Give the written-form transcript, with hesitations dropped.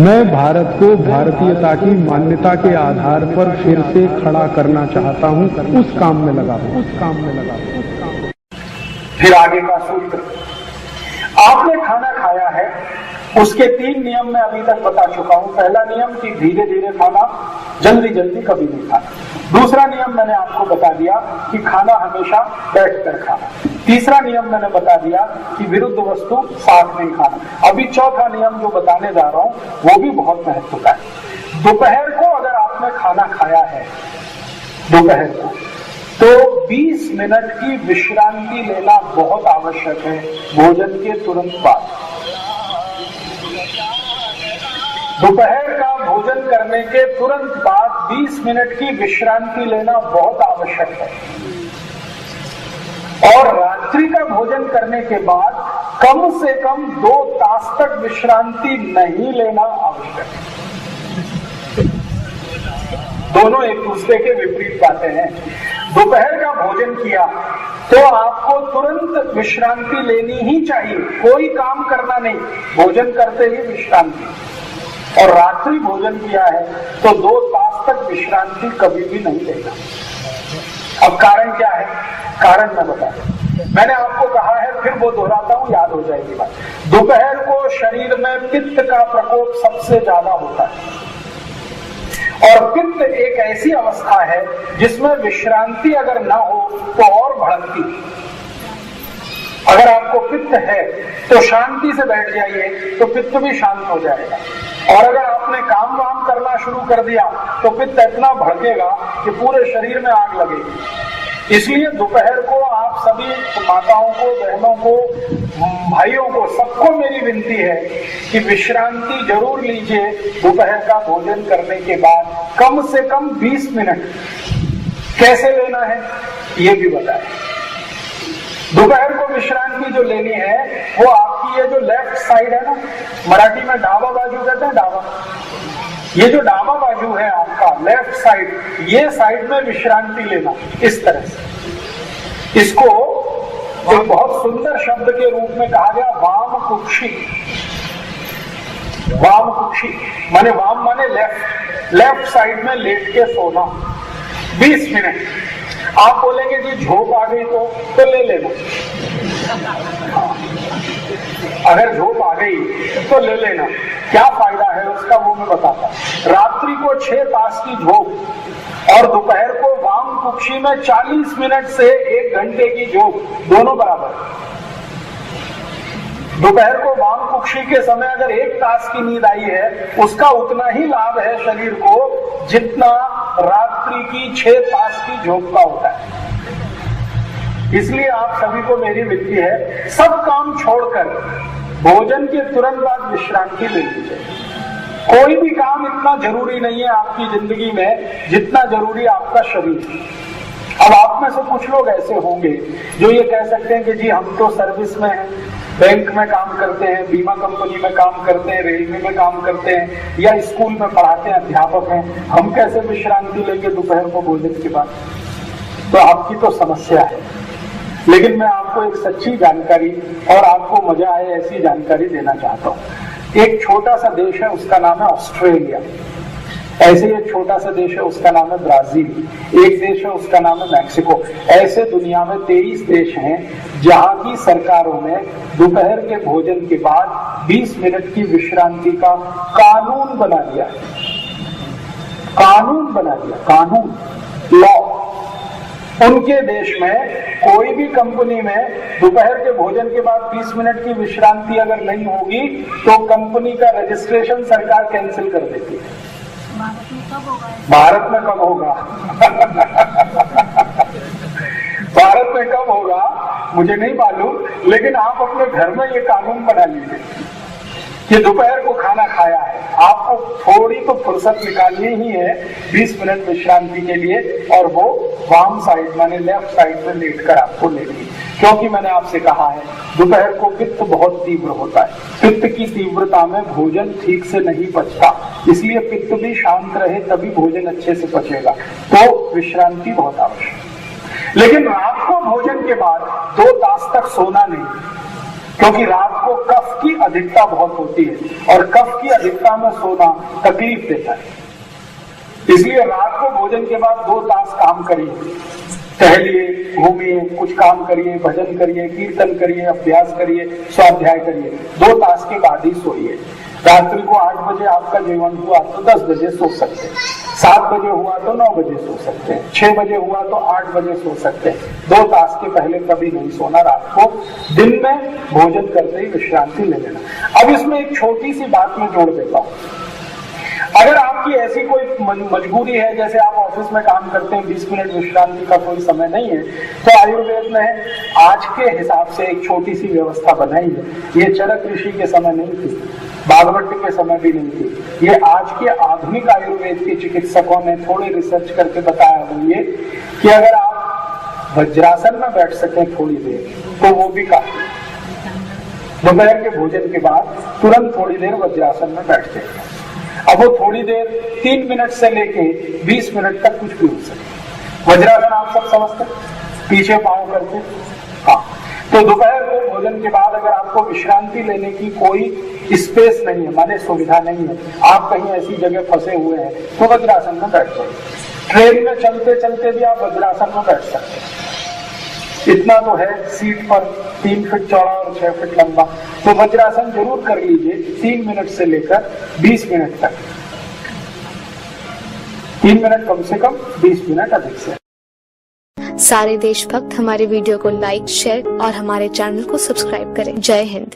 मैं भारत को भारतीयता की मान्यता के आधार पर फिर से खड़ा करना चाहता हूं, उस काम में लगा हूं। फिर आगे का सूत्र, आपने खाना खाया है, उसके 3 नियम मैं अभी तक बता चुका हूं। पहला नियम कि धीरे धीरे खाना, जल्दी जल्दी कभी नहीं खाना। दूसरा नियम मैंने आपको बता दिया कि खाना हमेशा बैठकर खाना। तीसरा नियम मैंने बता दिया कि विरुद्ध वस्तु साथ नहीं खाना। अभी चौथा नियम जो बताने जा रहा हूं वो भी बहुत महत्व का है। दोपहर को अगर आपने खाना खाया है दोपहर को, तो 20 मिनट की विश्रांति लेना बहुत आवश्यक है भोजन के तुरंत बाद। दोपहर का भोजन करने के तुरंत बाद 20 मिनट की विश्रांति लेना बहुत आवश्यक है, और रात्रि का भोजन करने के बाद कम से कम 2 तास तक विश्रांति नहीं लेना आवश्यक है। दोनों एक दूसरे के विपरीत बातें हैं। दोपहर का भोजन किया तो आपको तुरंत विश्रांति लेनी ही चाहिए, कोई काम करना नहीं, भोजन करते ही विश्रांति। और रात्रि भोजन किया है तो 2 तास तक विश्रांति कभी भी नहीं लेना। अब कारण क्या है? कारण मैं बता दूं, मैंने आपको कहा है, फिर वो दोहराता हूं, याद हो जाएगी बात। दोपहर को शरीर में पित्त का प्रकोप सबसे ज्यादा होता है, और पित्त एक ऐसी अवस्था है जिसमें विश्रांति अगर ना हो तो और भड़कती। अगर आपको पित्त है तो शांति से बैठ जाइए तो पित्त भी शांत हो जाएगा, और अगर आपने काम वाम करना शुरू कर दिया तो पित्त इतना भड़केगा कि पूरे शरीर में आग लगेगी। इसलिए दोपहर को आप सभी माताओं को, बहनों को, भाइयों को, सबको मेरी विनती है कि विश्रांति जरूर लीजिए दोपहर का भोजन करने के बाद, कम से कम 20 मिनट। कैसे लेना है ये भी बताएं। दोपहर को विश्रांति जो लेनी है वो आपकी ये जो लेफ्ट साइड है ना, मराठी में डाबा बाजू कहते हैं, डाबा, ये जो डाबा बाजू है आपका लेफ्ट साइड, ये साइड में विश्रांति लेना इस तरह से। इसको एक बहुत सुंदर शब्द के रूप में कहा गया वाम कुक्षी। वाम कुक्षी माने, वाम माने लेफ्ट, लेफ्ट साइड में लेट के सोना 20 मिनट। आप बोलेंगे जी झोंक आ गई तो ले लेना। अगर झोंक आ गई तो ले लेना, क्या फायदा है उसका वो मैं बताता हूं। रात्रि को 6 तास की झोंक और दोपहर को वाम कुक्षी में 40 मिनट से 1 घंटे की झोंक, दोनों बराबर। दोपहर को वाम कुक्षी के समय अगर 1 तास की नींद आई है, उसका उतना ही लाभ है शरीर को जितना रात्रि की 6 तास की झोंक का होता है। इसलिए आप सभी को मेरी विनती है, सब काम छोड़कर भोजन के तुरंत बाद विश्रांति ले लीजिए। कोई भी काम इतना जरूरी नहीं है आपकी जिंदगी में जितना जरूरी आपका शरीर। अब आप में से कुछ लोग ऐसे होंगे जो ये कह सकते हैं कि जी हम तो सर्विस में हैं, बैंक में काम करते हैं, बीमा कंपनी में काम करते हैं, रेलवे में काम करते हैं, या स्कूल में पढ़ाते हैं, अध्यापक हैं, हम कैसे विश्रांति लेंगे दोपहर को भोजन के बाद? तो आपकी तो समस्या है। लेकिन मैं आपको एक सच्ची जानकारी और आपको मजा आए ऐसी जानकारी देना चाहता हूँ। एक छोटा सा देश है, उसका नाम है ऑस्ट्रेलिया। ऐसे एक छोटा सा देश है, उसका नाम है ब्राजील। एक देश है, उसका नाम है मैक्सिको। ऐसे दुनिया में 23 देश हैं जहां की सरकारों ने दोपहर के भोजन के बाद 20 मिनट की विश्रांति का कानून बना दिया। कानून बना दिया, कानून, लॉ। उनके देश में कोई भी कंपनी में दोपहर के भोजन के बाद 20 मिनट की विश्रांति अगर नहीं होगी तो कंपनी का रजिस्ट्रेशन सरकार कैंसिल कर देती है। भारत में कब होगा? भारत में कब होगा मुझे नहीं मालूम, लेकिन आप अपने घर में ये कानून बना लीजिए कि दोपहर को खाना खाया है, आपको थोड़ी तो फुर्सत निकालनी ही है 20 मिनट विश्रांति के लिए, और वो वाम साइड माने लेफ्ट साइड में लेटकर आपको लेनी है। क्योंकि मैंने आपसे कहा है दोपहर को पित्त बहुत तीव्र होता है, पित्त की तीव्रता में भोजन ठीक से नहीं पचता, इसलिए पित्त भी शांत रहे तभी भोजन अच्छे से पचेगा। तो विश्रांति बहुत आवश्यक है। लेकिन रात को भोजन के बाद 2 तास तक सोना नहीं, क्योंकि रात को कफ की अधिकता बहुत होती है और कफ की अधिकता में सोना तकलीफ देता है। इसलिए रात को भोजन के बाद 2 तास काम करिए, टहलिए, घूमिए, कुछ काम करिए, भजन करिए, कीर्तन करिए, अभ्यास करिए, स्वाध्याय करिए। 2 तास के बाद ही सोइए। रात्रि को 8 बजे आपका जीवन हुआ तो 10 बजे सो सकते हैं, 7 बजे हुआ तो 9 बजे सो सकते हैं, 6 बजे हुआ तो 8 बजे सो सकते हैं। 2 तास के पहले कभी नहीं सोना। रात को दिन में भोजन करते ही विश्रांति ले लेना। अब इसमें एक छोटी सी बात मैं जोड़ देता हूँ। अगर आपकी ऐसी कोई मजबूरी है, जैसे आप ऑफिस में काम करते हैं, 20 मिनट विश्रांति का कोई समय नहीं है, तो आयुर्वेद में आज के हिसाब से एक छोटी सी व्यवस्था बनाई है। ये चरक ऋषि के समय नहीं थी, भागवत के समय भी नहीं थी, ये आज के आधुनिक आयुर्वेद के चिकित्सकों ने थोड़े रिसर्च करके बताया वो ये कि अगर आप वज्रासन में बैठ सकें थोड़ी देर तो वो भी काफी। दोपहर के भोजन के बाद तुरंत थोड़ी देर वज्रासन में बैठ जाइए। अब वो थोड़ी देर 3 मिनट से लेके 20 मिनट तक कुछ भी हो सकता। वज्रासन आप सब समझते, पीछे पांव करके। हाँ, तो दोपहर को भोजन के बाद अगर आपको विश्रांति लेने की कोई स्पेस नहीं है, माने सुविधा नहीं है, आप कहीं ऐसी जगह फंसे हुए हैं, तो वज्रासन में बैठ जाइए। ट्रेन में चलते चलते भी आप वज्रासन में बैठ सकते हैं। इतना तो है सीट पर, 3 फीट चौड़ा और 6 फीट लंबा, तो वज्रासन जरूर कर लीजिए 3 मिनट से लेकर 20 मिनट तक। 3 मिनट कम से कम, 20 मिनट अधिक से। सारे देशभक्त हमारे वीडियो को लाइक, शेयर और हमारे चैनल को सब्सक्राइब करें। जय हिंद।